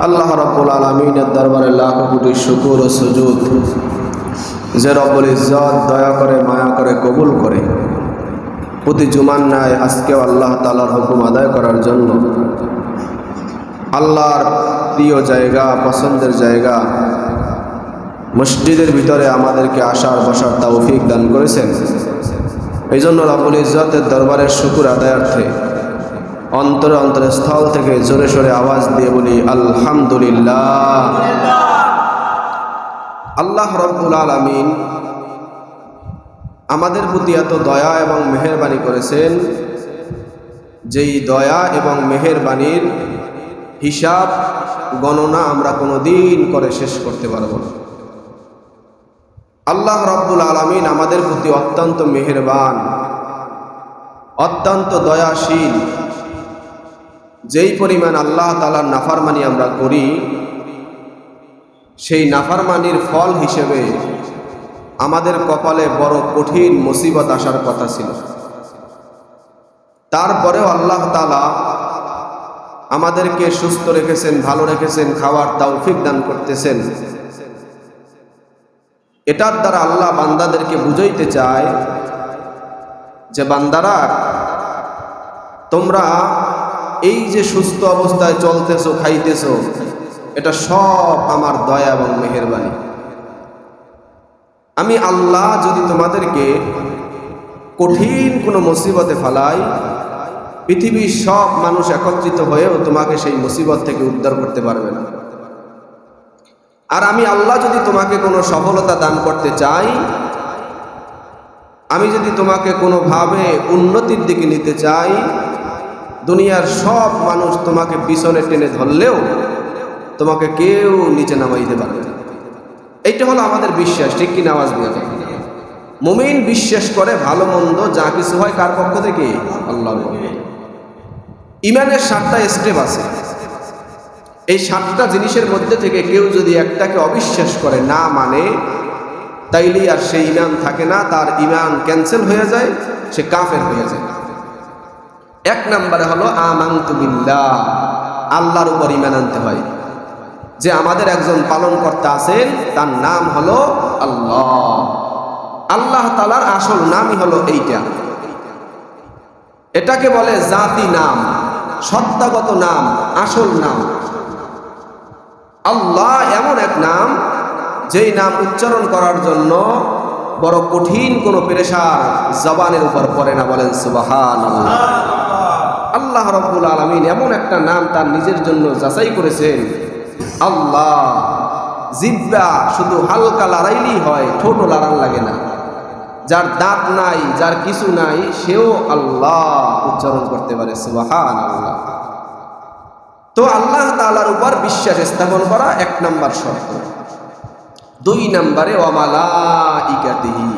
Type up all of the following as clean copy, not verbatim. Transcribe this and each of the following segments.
আল্লাহ রাব্বুল আলামিনের দরবারে লাখ কোটি শুকর ও সুজুদ যে রব্বুল ইজ্জত দয়া করে মায়া করে কবুল করে প্রতি জুমার ন্যায় আজকেও আল্লাহ তাআলার হুকুম আদায় করার জন্য আল্লাহর প্রিয় জায়গা পছন্দের জায়গা মসজিদের ভিতরে আমাদেরকে আসার বসার তৌফিক দান করেছেন। এই জন্য রব্বুল ইজ্জতের দরবারের শুকর আদায়ার্থে অন্তরে অন্তরের স্থল থেকে জোরে সোরে আওয়াজ দিয়ে বলি আলহামদুলিল্লাহ। আল্লাহ রাব্বুল আলামিন আমাদের প্রতি এত দয়া এবং মেহেরবানি করেছেন, যেই দয়া এবং মেহেরবানির হিসাব গণনা আমরা কোনোদিন করে শেষ করতে পারব না। আল্লাহ রাব্বুল আলামিন আমাদের প্রতি অত্যন্ত মেহেরবান, অত্যন্ত দয়াশীল। যেই পরিমাণ আল্লাহ তাআলার নাফরমানি আমরা করি, সেই নাফরমানির ফল হিসেবে আমাদের কপালে বড় কঠিন মুসিবত আসার কথা ছিল। তারপরেও আল্লাহ তাআলা আমাদেরকে সুস্থ রেখেছেন, ভালো রেখেছেন, খাওয়ার তৌফিক দান করতেছেন। এটার দ্বারা আল্লাহ বান্দাদেরকে বুঝাইতে চায় যে বান্দারা, তোমরা এই যে সুস্থ অবস্থায় চলতেছো, খাইতেছো, এটা সব আমার দয়া এবং মেহেরবানি। আমি আল্লাহ যদি তোমাদেরকে কঠিন কোনো মুসিবতে ফেলাই, পৃথিবীর সব মানুষ একত্রিত হয়েও তোমাকে সেই মুসিবত থেকে উদ্ধার করতে পারবে না। আর আমি আল্লাহ যদি তোমাকে কোনো সফলতা দান করতে চাই, আমি যদি তোমাকে কোনোভাবে উন্নতির দিকে নিতে চাই, দুনিয়ার সব মানুষ তোমাকে পিছনে টেনে ধরলেও তোমাকে কেউ নিচে নামাইতে পারবে না। এইটা হলো আমাদের বিশ্বাস, ঠিক কি না? আওয়াজ দিয়ে মুমিন বিশ্বাস করে ভালো মন্দ যা কিছু হয় কার পক্ষ থেকে? আল্লাহর পক্ষ থেকে। ইমানের 7টা স্টেপ আছে। এই 7টা জিনিসের মধ্যে থেকে কেউ যদি একটাকে অবিশ্বাস করে, না মানে, তাইলে আর সেই ইমান থাকে না, তার ইমান ক্যান্সেল হয়ে যায়, সে কাফের হয়ে যায়। 1 নম্বরে হলো আমানতু বিল্লাহ, আল্লাহর উপর ইমান আনতে হয় যে আমাদের একজন পালনকর্তা আছেন, তার নাম হলো আল্লাহ। আল্লাহ তাআলার আসল নামই হলো এইটা। এটাকে বলে জাতি নাম, সত্তাগত নাম, আসল নাম। আল্লাহ এমন এক নাম, যেই নাম উচ্চারণ করার জন্য বড় কঠিন কোনো প্রেশার জবানের উপর পড়ে না। বলেন সুবহানাল্লাহ। আল্লাহ রাব্বুল আলামিন এমন একটা নাম তার নিজের জন্য যাচাই করেছেন। আল্লাহ জিহ্বা শুধু হালকা লড়াইলেই হয়, ঠোঁটও লড়ান লাগে না। যার দাঁত নাই, যার কিছু নাই, সেও আল্লাহ উচ্চারণ করতে পারে সুবহানাল্লাহ। তো আল্লাহ তাআলার উপর বিশ্বাস স্থাপন করা 1 নম্বর শর্ত। 2 নম্বরে ওয়া মালাইকাতিহি,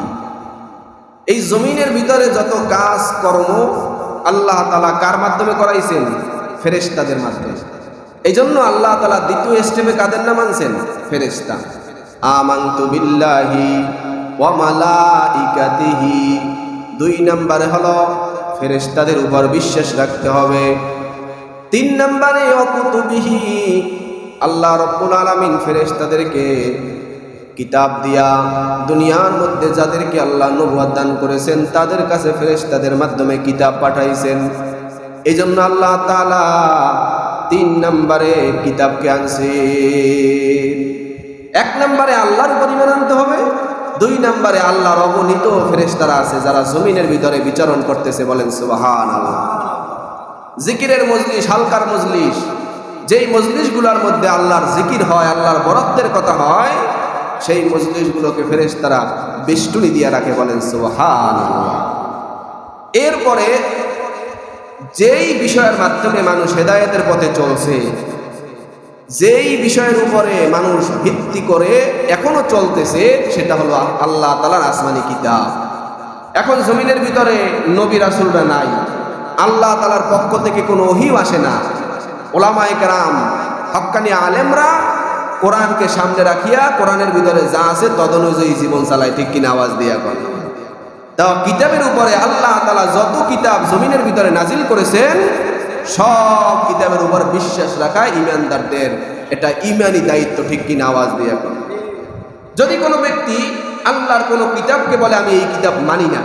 এই জমিনের ভিতরে যত কাজ কর্ম আল্লাহ তাআলা কার মাধ্যমে করাইছেন? ফেরেশতাদের মাধ্যমে। এই জন্য আল্লাহ তাআলা দ্বিতীয় স্টেপে কাদের নাম আনছেন? ফেরেশতা। আমানতু বিল্লাহি ওয়া মালাইকাতিহি। 2 নম্বরে হলো ফেরেশতাদের উপর বিশ্বাস রাখতে হবে। 3 নম্বরে ওয়া কুতুবিহি, আল্লাহ রাব্বুল আলামিন ফেরেশতাদেরকে কিতাব দিয়া দুনিয়ার মধ্যে যাদেরকে আল্লাহ নবুয়ত দান করেছেন, তাদের কাছে ফেরেশতাদের মাধ্যমে কিতাব পাঠাইছেন। এই জন্য আল্লাহ তাআলা 3 নম্বরে কিতাবকে আনছেন। 1 নম্বরে আল্লাহর উপর ঈমান আনতে হবে। 2 নম্বরে আল্লাহর অগণিত ফেরেশতারা আছে যারা জমিনের ভিতরে বিচরণ করতেছে। বলেন সুবহানাল্লাহ। জিকিরের মজলিস, হালকার মজলিস, যেই মজলিসগুলোর মধ্যে আল্লাহর জিকির হয়, আল্লাহর বরাদ্দের কথা হয়, সেই মজলিসগুলোকে ফেরেশতারা বেষ্টনী দিয়ে রাখে। বলেন সুবহানাল্লাহ। এরপরে যেই বিষয়ের মাধ্যমে মানুষ হেদায়েতের পথে চলছে, যেই বিষয়ের উপরে মানুষ ভিত্তি করে এখনো চলতেছে, সেটা হলো আল্লাহ তাআলার আসমানি কিতাব। এখন জমিনের ভিতরে নবী রাসূলরা নাই, আল্লাহ তাআলার পক্ষ থেকে কোনো ওহীও আসে না। উলামায়ে কেরাম, হক্কানি আলেমরা কোরআনকে সামনে রাখিয়া কোরআনের ভিতরে যা আছে তদনুযায়ী জীবন চালায়। ঠিক কিনা? আওয়াজ দিয়া বল। তাও কিতাবের উপরে আল্লাহ তাআলা যত কিতাব জমিনের ভিতরে নাজিল করেছেন, সব কিতাবের উপর বিশ্বাস রাখা ঈমানদারদের এটা ইমানি দায়িত্ব, ঠিক কিনা? আওয়াজ দিয়ে এখন যদি কোনো ব্যক্তি আল্লাহর কোনো কিতাবকে বলে আমি এই কিতাব মানি না,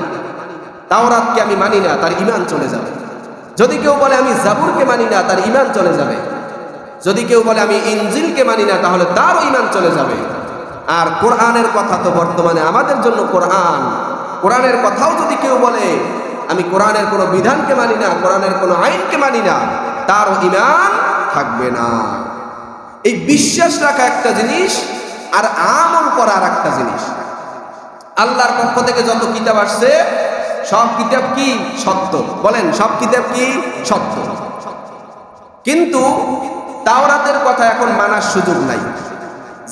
তাওরাতকে আমি মানি না, তার ঈমান চলে যাবে। যদি কেউ বলে আমি জাবুরকে মানি না, তার ঈমান চলে যাবে। যদি কেউ বলে আমি ইনজিলকে মানি না, তাহলে তারও ঈমান চলে যাবে। আর কোরআনের কথা তো বর্তমানে আমাদের জন্য কোরআনের কথাও যদি কেউ বলে আমি কোরআনের কোনো বিধানকে মানি না, কোরআনের কোনো আইনকে মানি না, তারও ঈমান থাকবে না। এই বিশ্বাস রাখা একটা জিনিস, আর আমল করা আর একটা জিনিস। আল্লাহর পক্ষ থেকে যত কিতাব আসছে সব কিতাব কি সত্য? বলেন, সব কিতাব কি সত্য? কিন্তু তাওরাতের কথা এখন মানার সুযোগ নাই,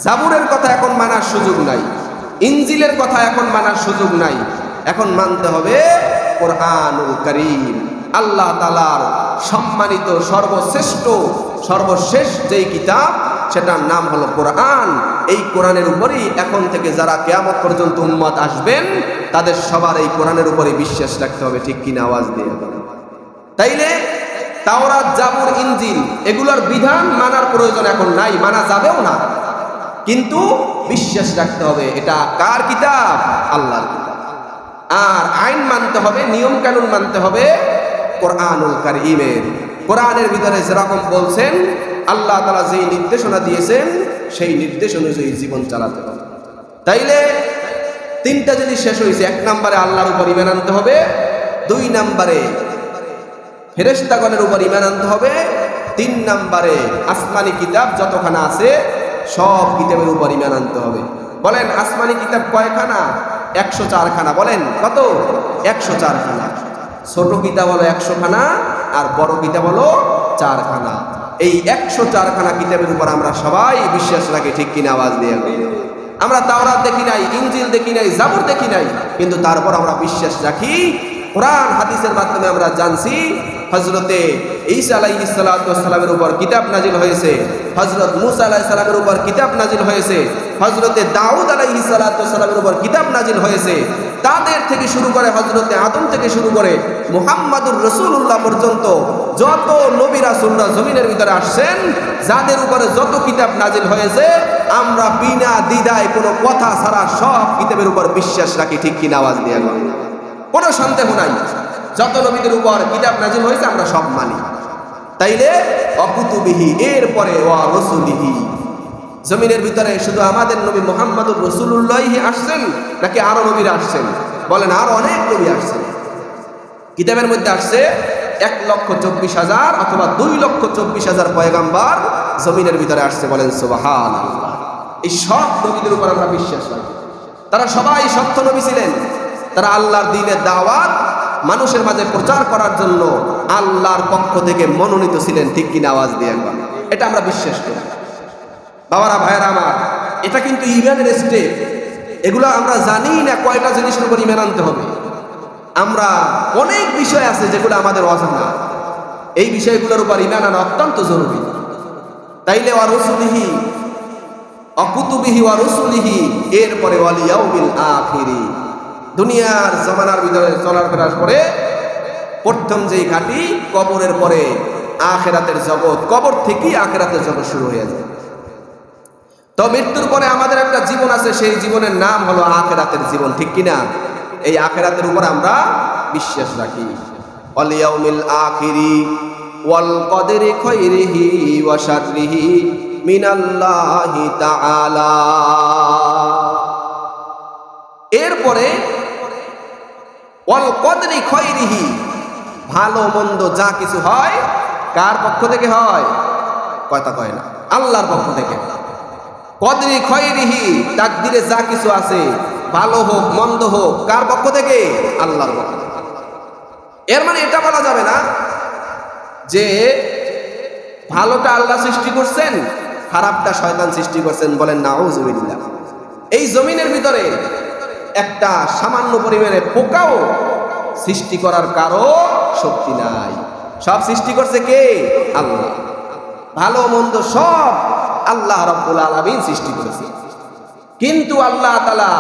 জাবুরের কথা এখন মানার সুযোগ নাই, ইনজিলের কথা এখন মানার সুযোগ নাই। এখন মানতে হবে কোরআনুল কারীম, আল্লাহ তাআলার সম্মানিত সর্বশেষ যেই কিতাব, সেটার নাম হলো কোরআন। এই কোরআনের উপরেই এখন থেকে যারা কিয়ামত পর্যন্ত উম্মত আসবেন, তাদের সবার এই কোরআনের উপরেই বিশ্বাস রাখতে হবে, ঠিক কিনা? আওয়াজ দিয়ে। তাইলে তাওরাত, জাবুর, ইনজিল এগুলোর বিধান মানার প্রয়োজন এখন নাই, মানা যাবেও না, কিন্তু বিশ্বাস রাখতে হবে এটা কার কিতাব? আল্লাহর কিতাব। আর আইন মানতে হবে, নিয়ম কানুন মানতে হবে কোরআনুল কারীমের। কোরআনের ভিতরে যেরকম বলছেন, আল্লাহ তাআলা যেই নির্দেশনা দিয়েছেন, সেই নির্দেশ অনুযায়ী জীবন চালাতে হবে। তাইলে তিনটা জিনিস শেষ হয়েছে। 1 নম্বরে আল্লাহর উপর ঈমান আনতে হবে, 2 নম্বরে ফেরেশতাগণের উপর ঈমান আনতে হবে, 3 নম্বরে আসমানি কিতাব যতখানা আছে সব কিতাবের উপর ঈমান আনতে হবে। বলেন, আসমানি কিতাব কয়খানা? 104 খানা। বলেন কত? 104 খানা। ছোট কিতাব হলো 100 খানা, আর বড় কিতাব হলো 4 খানা। এই 104 খানা কিতাবের উপর আমরা সবাই বিশ্বাস রাখি, ঠিক কিনা? আওয়াজ দিয়ে। আমরা তাওরাত দেখি নাই, ইনজিল দেখি নাই, জাবুর দেখি নাই, কিন্তু তারপর আমরা বিশ্বাস রাখি। কোরআন হাদিসের মাধ্যমে আমরা জানছি হযরতে ঈসা আলাইহিস সালাতু ওয়াস সালামের উপর কিতাব নাজিল হয়েছে, হযরত মুসা আলাইহিস সালামের উপর কিতাব নাজিল হয়েছে, হযরতে দাউদ আলাইহিস সালাতু ওয়াস সালামের উপর কিতাব নাজিল হয়েছে। তাদের থেকে শুরু করে হযরতে আদম থেকে শুরু করে মুহাম্মাদুর রাসূলুল্লাহ পর্যন্ত যত নবী রাসূলরা জমিনের ভিতরে আসছেন, যাদের উপরে যত কিতাব নাজিল হয়েছে, আমরা বিনা দ্বিধায় কোনো কথা ছাড়া সব কিতাবের উপর বিশ্বাস রাখি, ঠিক কিনা? আওয়াজ দিয়ে। কোনো সন্দেহ নাই, যত নবীদের উপর কিতাব নাজিল হয়েছে আমরা সব মানি। তাইলে অকুতুবিহি, এরপরে ওয়া রাসূলিহি, জমিনের ভিতরে শুধু আমাদের নবী মুহাম্মদুর রাসূলুল্লাহই আসছেন নাকি আরো নবীরা আসছেন? বলেন, আরো অনেক নবী আসছেন। কিতাবের মধ্যে আসছে 1,24,000 অথবা 2,24,000 পয়গাম্বার জমিনের ভিতরে আসছে। বলেন সুবহানাল্লাহ। এই সব নবীদের উপর আমরা বিশ্বাস রাখি। তারা সবাই সত্য নবী ছিলেন। তারা আল্লাহর দ্বীনের দাওয়াত মানুষের মাঝে প্রচার করার জন্য আল্লাহর পক্ষ থেকে মনোনীত ছিলেন, ঠিক কিনা? আওয়াজ দিয়ে একবার। এটা আমরা বিশ্বাস করি। বাবারা, ভাইয়েরা আমার, এটা কিন্তু ঈমানের স্টেপ। এগুলো আমরা জানি না কয়টা জিনিসের উপর ঈমান আনতে হবে। আমরা অনেক বিষয় আছে যেগুলো আমাদের অজানা, এই বিষয়গুলোর উপর ঈমান আনা অত্যন্ত জরুরি। তাইলে ওয়া রাসূলিহি, অকুতুবিহি ওয়া রাসূলিহি, এরপরে ওয়াল ইয়াউমিল আখিরি, দুনিয়ার জমানার ভিতরে চলার ফেরার পরে প্রথম যেই ঘাটি কবরের পরে আখিরাতের জগৎ, কবর থেকেই আখিরাতের জগৎ শুরু হয়ে যায়। তো মৃত্যুর পরে আমাদের একটা জীবন আছে, সেই জীবনের নাম হলো আখিরাতের জীবন, ঠিক কিনা? এই আখিরাতের উপর আমরা বিশ্বাস রাখি। ওয়াল ইয়াউমিল আখিরি ওয়াল কদরি খায়রিহি ওয়া শাররিহি মিনাল্লাহি তাআলা। এরপরে ওয়াল কদরি খায়রিহি, ভালো মন্দ যা কিছু হয় কার পক্ষ থেকে হয়? কথা কয় না, আল্লাহর পক্ষ থেকে। কদরি খায়রিহি, তাকদিরে যা কিছু আছে, ভালো হোক মন্দ হোক, কার পক্ষ থেকে? আল্লাহর পক্ষ থেকে। এর মানে এটা বলা যাবে না যে ভালোটা আল্লাহ সৃষ্টি করছেন, খারাপটা শয়তান সৃষ্টি করছেন। বলেন নাউযুবিল্লাহ। এই জমিনের ভিতরে একটা সামান্য পরিমাণে পোকাও সৃষ্টি করার কারো শক্তি নাই। সব সৃষ্টি করছে কে? আল্লাহ। ভালো মন্দ সব আল্লাহ রাব্বুল আলামিন সৃষ্টি করেছে। কিন্তু আল্লাহ তাআলা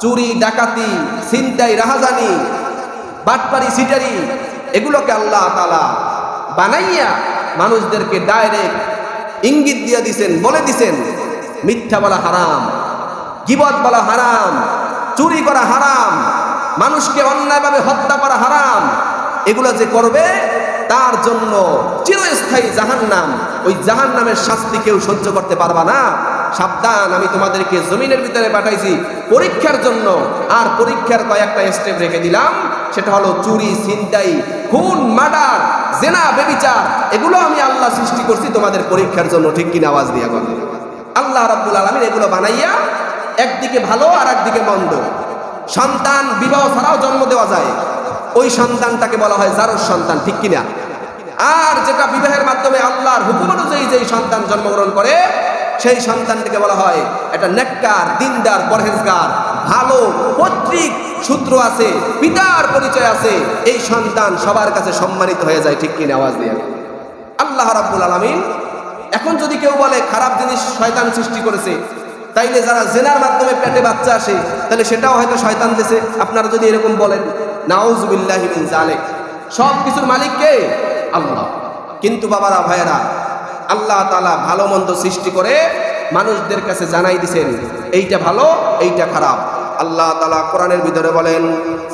চুরি, ডাকাতি, ছিনতাই, রাহাজানি, বাটপারি, সিটারি, এগুলোকে আল্লাহ তাআলা বানাইয়া মানুষদেরকে ডাইরেক্ট ইঙ্গিত দিয়ে দিছেন, বলে দিছেন মিথ্যা বলা হারাম, গীবত বলা হারাম, চুরি করা হারাম, মানুষকে অন্যায়ভাবে হত্যা করা হারাম। এগুলো যে করবে তার জন্য চিরস্থায়ী জাহান্নাম, ওই জাহান্নামের শাস্তি কেউ সহ্য করতে পারবা না। সাবধান, আমি তোমাদেরকে জমিনের ভিতরে পাঠাইছি পরীক্ষার জন্য, আর পরীক্ষার কয়েকটা স্টেপ রেখে দিলাম। সেটা হলো চুরি, ছিনতাই, খুন, মার্ডার, জেনা, ব্যভিচার, এগুলো আমি আল্লাহ সৃষ্টি করছি তোমাদের পরীক্ষার জন্য। ঠিক কিনা আওয়াজ দিয়ে বলেন। আল্লাহ রাব্বুল আলামিন এগুলো বানাইয়া একদিকে ভালো আর একদিকে মন্দ। সন্তান বিবাহ ছাড়াও জন্ম দেওয়া যায়, ওই সন্তানটাকে বলা হয় জারজ সন্তান। ঠিক কিনা? আর যেটা বিবাহের মাধ্যমে আল্লাহর হুকুম অনুযায়ী যেই সন্তান জন্মগ্রহণ করে, সেই সন্তানটিকে বলা হয় এটা নেককার, দিনদার, পরহেজগার, ভালো পৈতৃক সূত্র আছে, পিতার পরিচয় আছে, এই সন্তান সবার কাছে সম্মানিত হয়ে যায়। ঠিক কিনা আওয়াজ দিয়ে। আল্লাহ রাব্বুল আলামিন এখন যদি কেউ বলে খারাপ জিনিস শয়তান সৃষ্টি করেছে, তাইলে যারা জেনার মাধ্যমে পেটে বাচ্চা আসে তাহলে সেটাও হয়তো শয়তান দিয়েছে, আপনারা যদি এরকম বলেন, নাউযুবিল্লাহি মিন যালিক। সব কিছুর মালিক কে? আল্লাহ। কিন্তু বাবারা, ভাইয়েরা, আল্লাহ তাআলা ভালো মন্দ সৃষ্টি করে মানুষদের কাছে জানাই দিছেন এইটা ভালো, এইটা খারাপ। আল্লাহ তাআলা কোরআনের ভিতরে বলেন,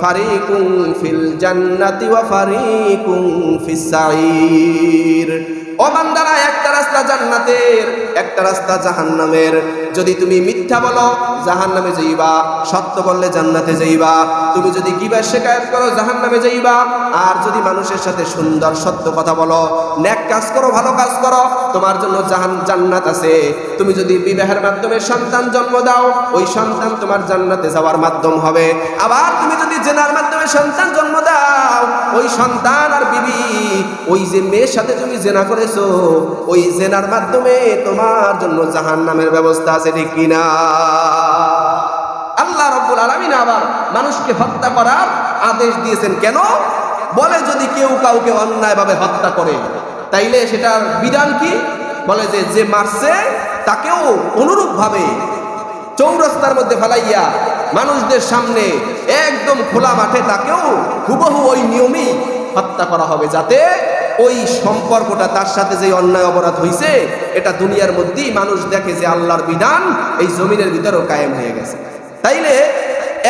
ফারিকুন ফিল জান্নাতি ওয়া ফারিকুন ফিস সাঈর। ও বান্দারা, একটা রাস্তা জান্নাতের, একটা রাস্তা জাহান্নামের। যদি তুমি মিথ্যা বলো জাহান্নামে যাইবা, সত্য বললে জান্নাতে যাইবা। তুমি যদি গীবত শিকায়ত করো জাহান্নামে যাইবা, আর যদি মানুষের সাথে সুন্দর সত্য কথা বলো, নেক কাজ করো, ভালো কাজ করো, তোমার জন্য জান্নাত আছে। তুমি যদি বিবাহের মাধ্যমে সন্তান জন্ম দাও, ওই সন্তান তোমার জান্নাতে যাওয়ার মাধ্যম হবে। আবার তুমি যদি জেনার মাধ্যমে সন্তান জন্ম দাও, ওই সন্তান আর বিবি, ওই যে মেয়ের সাথে তুমি জেনা করেছো, ওই জেনার মাধ্যমে তোমার জন্য জাহান্নামের ব্যবস্থা আছে। ঠিক কিনা? আল্লাহ রাব্বুল আলামিন আবার মানুষকে হত্যা করার আদেশ দিয়েছেন। কেন? বলে যদি কেউ কাউকে অন্যায়ভাবে হত্যা করে, তাইলে সেটার বিধান কি? বলে যে মারছে তাকেও অনুরূপভাবে চৌরাস্তার মধ্যে ফেলাইয়া মানুষদের সামনে একদম খোলা মাঠে তাকেও হুবহু ওই নিয়মেই হত্যা করা হবে, যাতে ওই সম্পর্কটা, তার সাথে যে অন্যায় অপরাধ হয়েছে, এটা দুনিয়ার মধ্যেই মানুষ দেখে যে আল্লাহর বিধান এই জমিনের ভিতরেও কায়েম হয়ে গেছে। তাইলে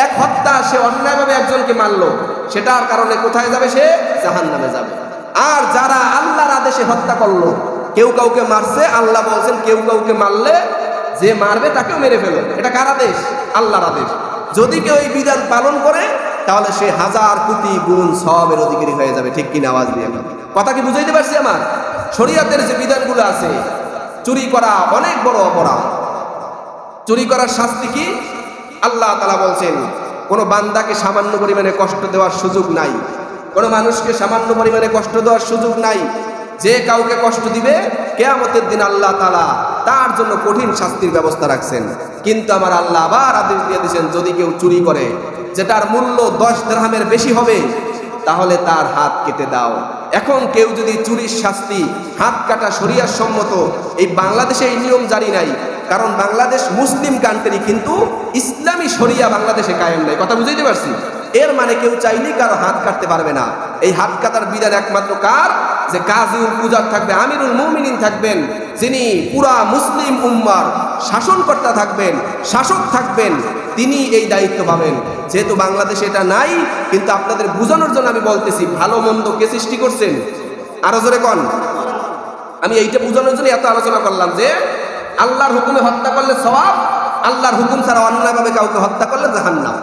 এক হত্যা, সে অন্যায়ভাবে একজনকে মারলো, সেটার কারণে কোথায় যাবে? সে জাহান্নামে যাবে। আর যারা আল্লাহর আদেশে হত্যা করলো, কেউ কাউকে মারছে, আল্লাহ বলছেন কেউ কাউকে মারলে যে মারবে তাকেও মেরে ফেলো। এটা কার আদেশ? আল্লাহর আদেশ। যদি কেউ এই বিধান পালন করে, তাহলে সে হাজার কোটি গুণ সওয়াবের অধিকারী হয়ে যাবে। ঠিক কিনা আওয়াজ দিয়ে? কথা কি বুঝাইতে পারছি? আমার শরীয়তের যে বিধানগুলো আছে, চুরি করা অনেক বড় অপরাধ। চুরি করার শাস্তি কি? আল্লাহ তাআলা বলছেন, কোনো বান্দাকে সামান্য পরিমাণে কষ্ট দেওয়ার সুযোগ নাই, কোনো মানুষকে সামান্য পরিমাণে কষ্ট দেওয়ার সুযোগ নাই। যে কাউকে কষ্ট দিবে, কিয়ামতের দিন আল্লাহ তাআলা তার জন্য কঠিন শাস্তির ব্যবস্থা রাখছেন। কিন্তু আমার আল্লাহ আবার আদেশ দিয়ে দিয়েছেন, যদি কেউ চুরি করে যেটার মূল্য 10 দিরহামের বেশি হবে, তাহলে তার হাত কেটে দাও। এখন কেউ যদি চুরির শাস্তি হাত কাটা শরিয়ার সম্মত, এই বাংলাদেশে এই নিয়ম জারি নাই, কারণ বাংলাদেশ মুসলিম কান্ট্রি, কিন্তু ইসলামী শরিয়া বাংলাদেশে কায়েম নাই। কথা বুঝাইতে পারছি? এর মানে কেউ চাইলেই কারো হাত কাটতে পারবে না। এই হাত কাটার বিধান একমাত্র কার? যে কাজীউল কুজাত থাকবে, আমিরুল মুমিনিন থাকবেন, যিনি পুরা মুসলিম উম্মার শাসনকর্তা থাকবেন, শাসক থাকবেন, তিনি এই দায়িত্ব পাবেন। যেহেতু বাংলাদেশে এটা নাই, কিন্তু আপনাদের বোঝানোর জন্য আমি বলতেছি, ভালো মন্দ কে সৃষ্টি করছেন? আরো জোরে কন। আমি এইটা বোঝানোর জন্য এত আলোচনা করলাম যে আল্লাহর হুকুমে হত্যা করলে সওয়াব, আল্লাহর হুকুম ছাড়া অন্যায়ভাবে কাউকে হত্যা করলে জাহান্নাম।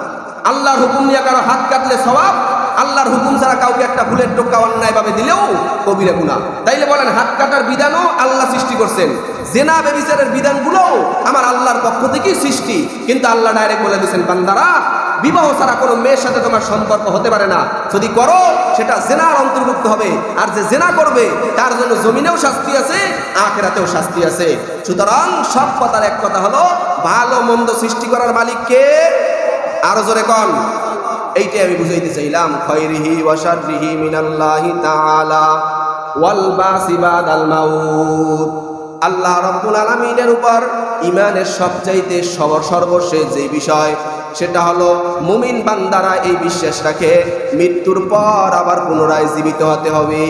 আল্লাহর হুকুম নিয়ে কারো হাত কাটলে সওয়াব, আল্লাহর হুকুম ছাড়া কাউকে একটা ফুলের টোকা অন্যায়ভাবে দিলেও কবিরা গুনাহ। তাইলে বলেন, হাত কাটার বিধানও আল্লাহ সৃষ্টি করছেন, জেনা ব্যভিচারের বিধানগুলো আমার আল্লাহর পক্ষ থেকেই সৃষ্টি। কিন্তু আল্লাহ ডাইরেক্ট বলে দিয়েছেন, বান্দারা, বিবাহ ছাড়া কোনো মেয়ের সাথে তোমার সম্পর্ক হতে পারে না। যদি করো সেটা জেনার অন্তর্ভুক্ত হবে, আর যে জেনা করবে তার জন্য জমিনেও শাস্তি আছে, আখিরাতেও শাস্তি আছে। সুতরাং সব কথার এক কথা হলো, ভালো মন্দ সৃষ্টি করার মালিক কে? আরো জোরে কন। এইটাই আমি বুঝাইতে চাইলাম, খায়রিহি ওয়া শাররিহি মিনাল্লাহি তাআলা ওয়াল বাসি বাদাল মাউত। আল্লাহ রাব্বুল আলামিনের উপর ঈমানের সবচাইতে সর্বশেষ যে বিষয়, সেটা হলো মুমিন বান্দারা এই বিশ্বাস রাখে মৃত্যুর পর আবার পুনরায় জীবিত হতে হবে।